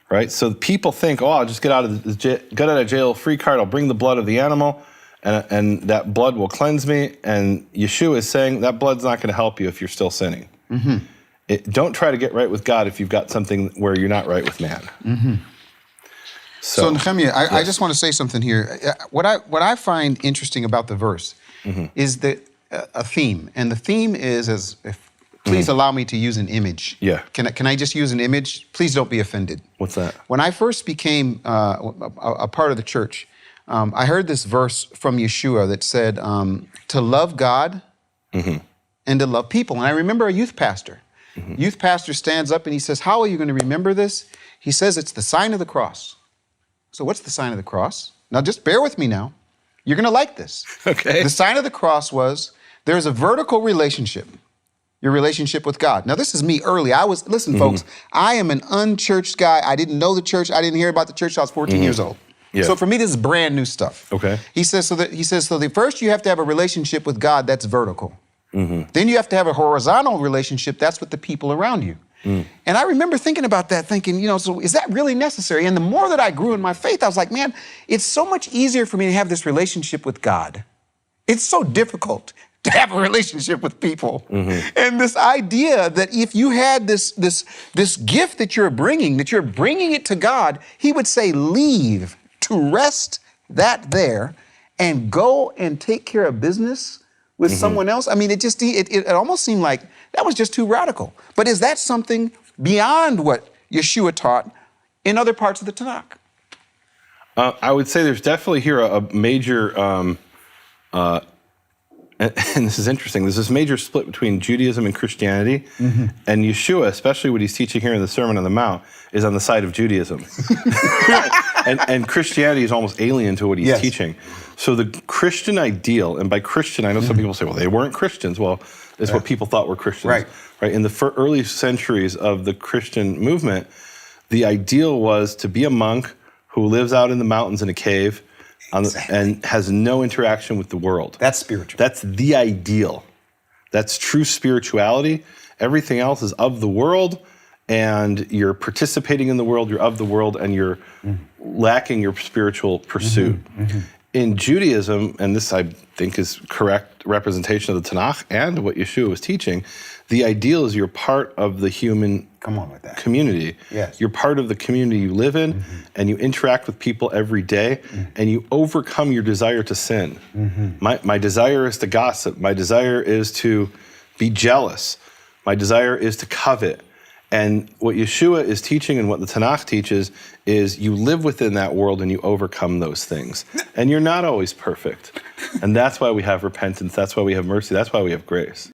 Right? So people think, oh, I'll just get out of jail free card. I'll bring the blood of the animal, and that blood will cleanse me. And Yeshua is saying that blood's not going to help you if you're still sinning. Don't try to get right with God if you've got something where you're not right with man. So Nehemia, I just want to say something here. What I find interesting about the verse is that a theme, and the theme is please allow me to use an image. Yeah. Can I just use an image? Please don't be offended. What's that? When I first became a part of the church, I heard this verse from Yeshua that said to love God and to love people. And I remember a youth pastor. Youth pastor stands up and he says, how are you going to remember this? He says it's the sign of the cross. So what's the sign of the cross? Now just bear with me now. You're going to like this. Okay. The sign of the cross there's a vertical relationship. Your relationship with God. Now, this is me early. Listen, folks, I am an unchurched guy. I didn't know the church. I didn't hear about the church till I was 14 years old. Yeah. So for me, this is brand new stuff. Okay. He says, first you have to have a relationship with God that's vertical. Then you have to have a horizontal relationship that's with the people around you. And I remember thinking about that, so is that really necessary? And the more that I grew in my faith, I was like, man, it's so much easier for me to have this relationship with God. It's so difficult to have a relationship with people. And this idea that if you had this gift that you're bringing it to God, he would say, leave to rest that there and go and take care of business with someone else. I mean, it almost seemed like that was just too radical. But is that something beyond what Yeshua taught in other parts of the Tanakh? I would say there's definitely here a major, and this is interesting, there's this major split between Judaism and Christianity, and Yeshua, especially what he's teaching here in the Sermon on the Mount, is on the side of Judaism. and Christianity is almost alien to what he's teaching. So the Christian ideal, and by Christian, I know some people say, well, they weren't Christians. Well, it's what people thought were Christians. Right? In the early centuries of the Christian movement, the ideal was to be a monk who lives out in the mountains in a cave, and has no interaction with the world. That's spiritual. That's the ideal. That's true spirituality. Everything else is of the world, and you're participating in the world, you're of the world, and you're lacking your spiritual pursuit. In Judaism, and this I think is correct representation of the Tanakh and what Yeshua was teaching, the ideal is you're part of the human community. Yes. You're part of the community you live in, and you interact with people every day, and you overcome your desire to sin. My desire is to gossip. My desire is to be jealous. My desire is to covet. And what Yeshua is teaching and what the Tanakh teaches is you live within that world and you overcome those things. And you're not always perfect. And that's why we have repentance. That's why we have mercy. That's why we have grace.